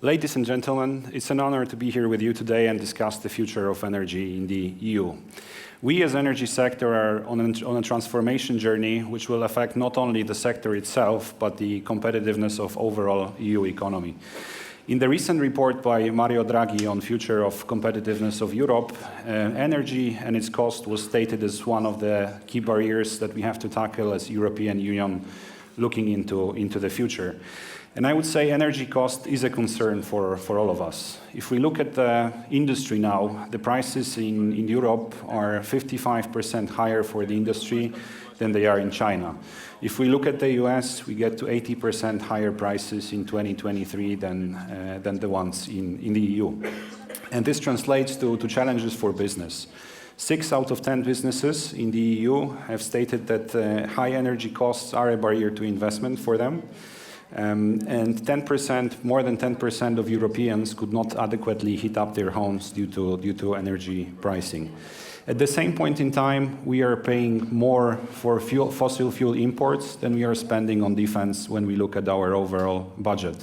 Ladies and gentlemen, it's an honor to be here with you today and discuss the future of energy in the EU. We as energy sector are on a transformation journey which will affect not only the sector itself, but the competitiveness of overall EU economy. In the recent report by Mario Draghi on future of competitiveness of Europe, energy and its cost was stated as one of the key barriers that we have to tackle as European Union looking into the future. And I would say energy cost is a concern for all of us. If we look at the industry now, the prices in Europe are 55% higher for the industry than they are in China. If we look at the US, we get to 80% higher prices in 2023 than the ones in the EU. And this translates to challenges for business. 6 out of 10 businesses in the EU have stated that high energy costs are a barrier to investment for them. And 10%, more than 10% of Europeans could not adequately heat up their homes due to energy pricing. At the same point in time, we are paying more for fossil fuel imports than we are spending on defense when we look at our overall budget.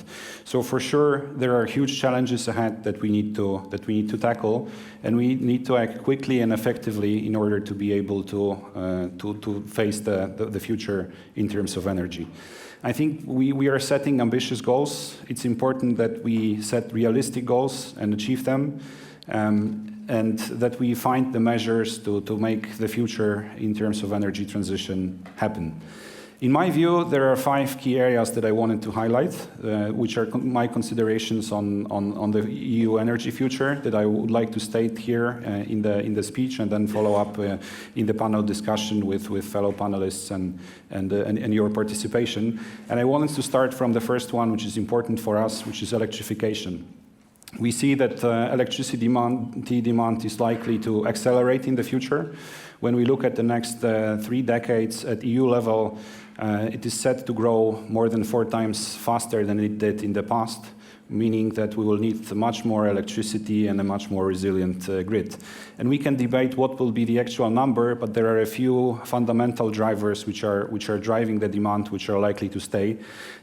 So for sure, there are huge challenges ahead that we need to tackle, and we need to act quickly and effectively in order to be able to face the future in terms of energy. I think we are setting ambitious goals. It's important that we set realistic goals and achieve them, and that we find the measures to make the future in terms of energy transition happen. In my view, there are 5 key areas that I wanted to highlight, which are my considerations on the EU energy future that I would like to state here in the speech, and then follow up in the panel discussion with fellow panelists and your participation. And I wanted to start from the first one, which is important for us, which is electrification. We see that electricity demand is likely to accelerate in the future. When we look at the next 3 decades at EU level, it is set to grow more than 4 times faster than it did in the past, meaning that we will need much more electricity and a much more resilient grid. And we can debate what will be the actual number, but there are a few fundamental drivers which are driving the demand, which are likely to stay.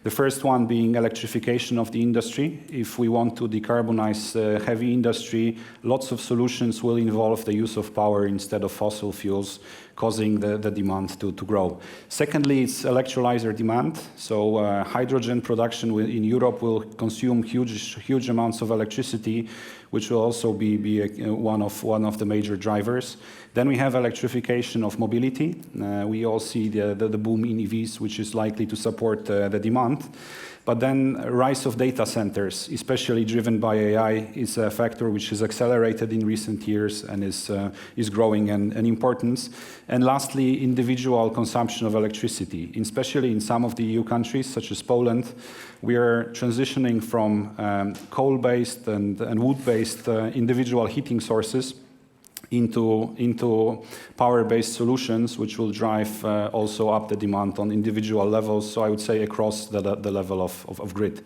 The first one being electrification of the industry. If we want to decarbonize heavy industry, lots of solutions will involve the use of power instead of fossil fuels, causing the demand to grow. Secondly, it's electrolyzer demand. So hydrogen production in Europe will consume huge amounts of electricity, which will also be one of the major drivers. Then we have electrification of mobility. We all see the boom in EVs, which is likely to support the demand. But then rise of data centers, especially driven by AI, is a factor which has accelerated in recent years and is growing in importance. And lastly, individual consumption of electricity, especially in some of the EU countries, such as Poland. We are transitioning from coal-based and wood-based individual heating sources into power-based solutions, which will drive also up the demand on individual levels, so I would say across the level of grid.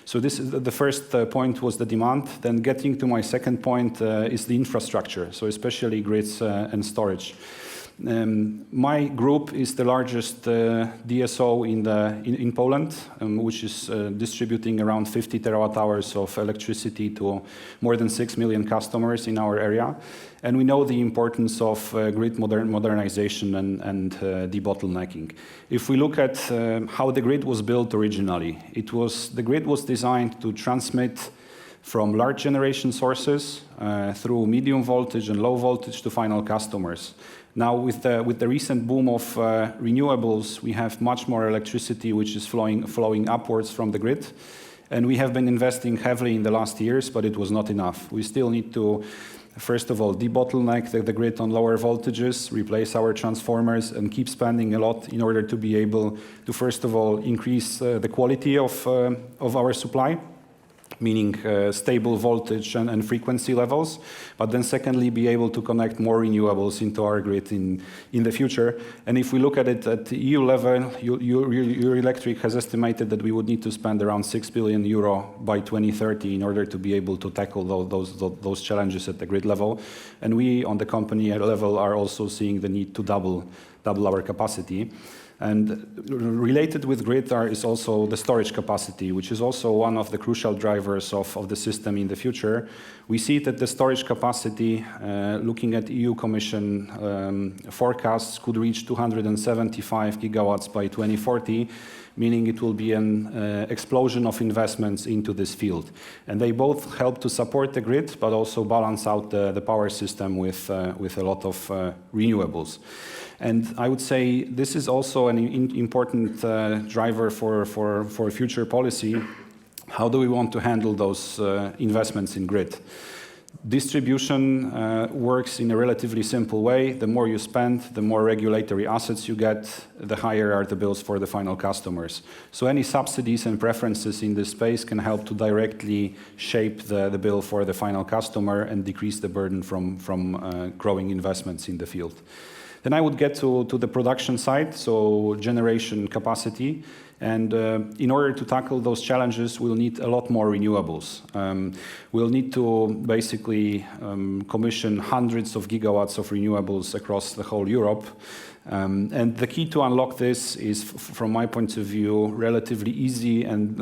So this is the first point was the demand. Then getting to my second point is the infrastructure, so especially grids and storage. My group is the largest DSO in Poland, which is distributing around 50 terawatt-hours of electricity to more than 6 million customers in our area. And we know the importance of grid modernization and debottlenecking. If we look at how the grid was built originally, the grid was designed to transmit from large generation sources through medium voltage and low voltage to final customers. Now, with the recent boom of renewables, we have much more electricity which is flowing upwards from the grid. And we have been investing heavily in the last years, but it was not enough. We still need to, first of all, debottleneck the grid on lower voltages, replace our transformers, and keep spending a lot in order to be able to, first of all, increase the quality of our supply, meaning stable voltage and frequency levels, but then secondly, be able to connect more renewables into our grid in the future. And if we look at it at the EU level, Eurelectric has estimated that we would need to spend around 6 billion euro by 2030 in order to be able to tackle those challenges at the grid level. And we, on the company level, are also seeing the need to double capacity. And related with grid is also the storage capacity, which is also one of the crucial drivers of the system in the future. We see that the storage capacity, looking at EU Commission forecasts, could reach 275 gigawatts by 2040, meaning it will be an explosion of investments into this field. And they both help to support the grid, but also balance out the power system with a lot of renewables. And I would say this is also an important driver for future policy. How do we want to handle those investments in grid? Distribution works in a relatively simple way. The more you spend, the more regulatory assets you get, the higher are the bills for the final customers. So any subsidies and preferences in this space can help to directly shape the bill for the final customer and decrease the burden from growing investments in the field. Then I would get to the production side, so generation capacity. And in order to tackle those challenges, we'll need a lot more renewables. We'll need to basically commission hundreds of gigawatts of renewables across the whole Europe. And the key to unlock this is, from my point of view, relatively easy and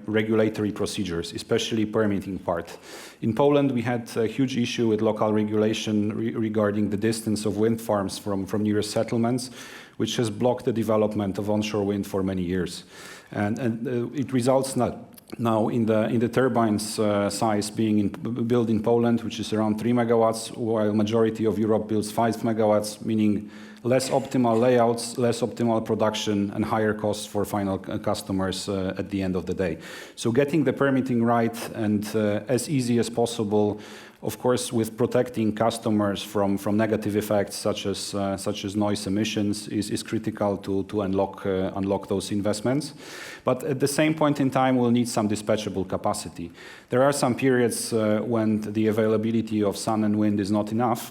regulatory procedures, especially permitting part. In Poland, we had a huge issue with local regulation regarding the distance of wind farms from nearest settlements, which has blocked the development of onshore wind for many years. And it results now in the turbines size being built in Poland, which is around 3 megawatts, while majority of Europe builds 5 megawatts, meaning less optimal layouts, less optimal production, and higher costs for final customers at the end of the day. So getting the permitting right and as easy as possible, of course, with protecting customers from negative effects such as noise emissions is critical to unlock those investments. But at the same point in time, we'll need some dispatchable capacity. There are some periods when the availability of sun and wind is not enough.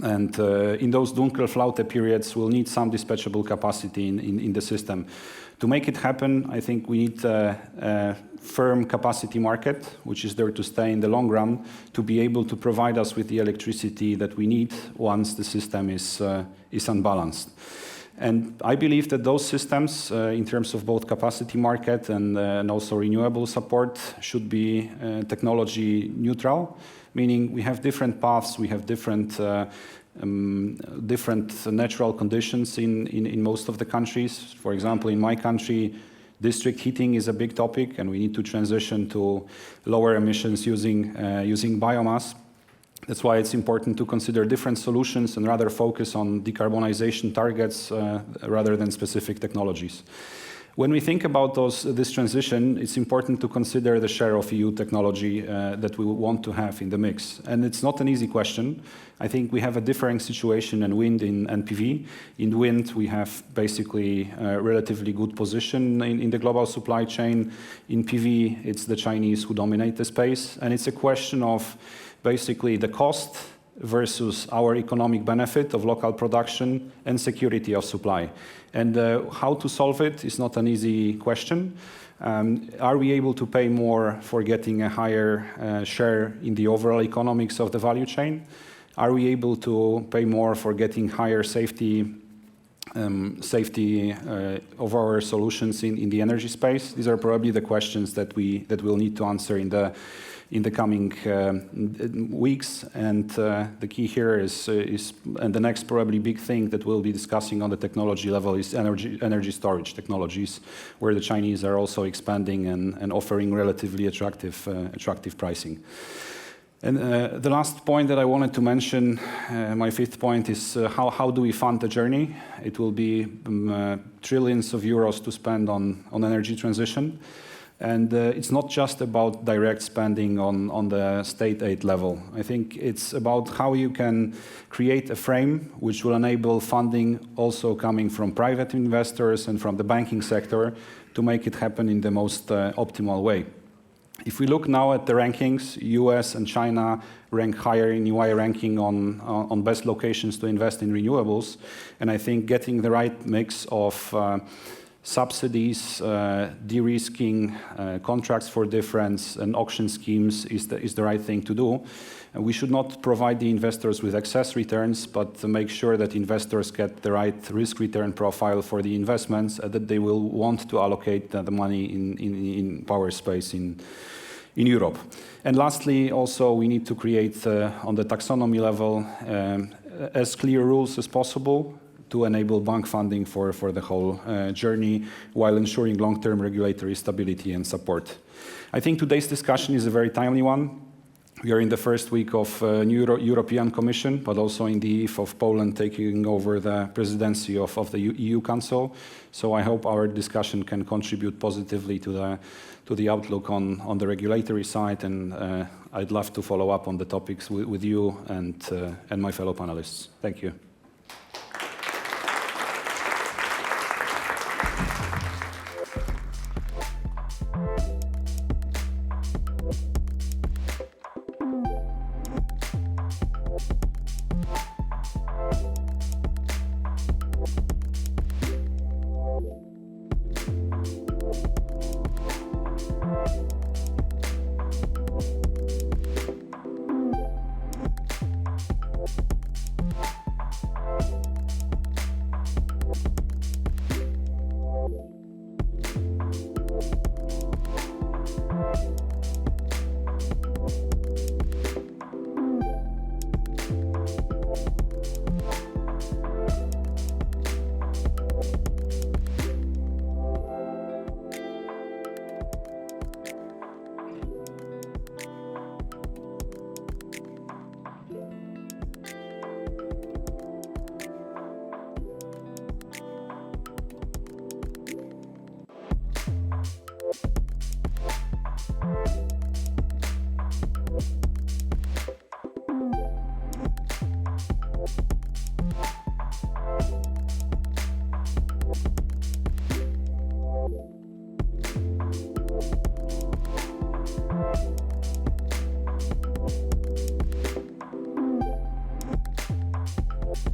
And in those Dunkelflaute periods, we'll need some dispatchable capacity in the system. To make it happen, I think we need a firm capacity market, which is there to stay in the long run, to be able to provide us with the electricity that we need once the system is unbalanced. And I believe that those systems, in terms of both capacity market and also renewable support, should be technology neutral, meaning we have different paths, we have different natural conditions in most of the countries. For example, in my country, district heating is a big topic, and we need to transition to lower emissions using biomass. That's why it's important to consider different solutions and rather focus on decarbonization targets rather than specific technologies. When we think about this transition, it's important to consider the share of EU technology that we want to have in the mix. And it's not an easy question. I think we have a differing situation in wind and PV. In wind, we have basically a relatively good position in the global supply chain. In PV, it's the Chinese who dominate the space. And it's a question of basically the cost versus our economic benefit of local production and security of supply. And how to solve it is not an easy question. Are we able to pay more for getting a higher share in the overall economics of the value chain? Are we able to pay more for getting higher safety of our solutions in the energy space? These are probably the questions that we'll need to answer in the coming weeks, and the key here is and the next probably big thing that we'll be discussing on the technology level is energy storage technologies, where the Chinese are also expanding and offering relatively attractive pricing. And the last point that I wanted to mention, my fifth point, is how do we fund the journey? It will be trillions of euros to spend on energy transition. And it's not just about direct spending on the state aid level. I think it's about how you can create a frame which will enable funding also coming from private investors and from the banking sector to make it happen in the most optimal way. If we look now at the rankings, US and China rank higher in EY ranking on best locations to invest in renewables. And I think getting the right mix of subsidies, de-risking, contracts for difference, and auction schemes is the right thing to do. And we should not provide the investors with excess returns, but to make sure that investors get the right risk-return profile for the investments, that they will want to allocate the money in power space in Europe. And lastly, also, we need to create, on the taxonomy level, as clear rules as possible to enable bank funding for the whole journey, while ensuring long-term regulatory stability and support. I think today's discussion is a very timely one. We are in the first week of new European Commission, but also in the eve of Poland taking over the presidency of the EU Council. So I hope our discussion can contribute positively to the outlook on the regulatory side, and I'd love to follow up on the topics with you and my fellow panelists. Thank you.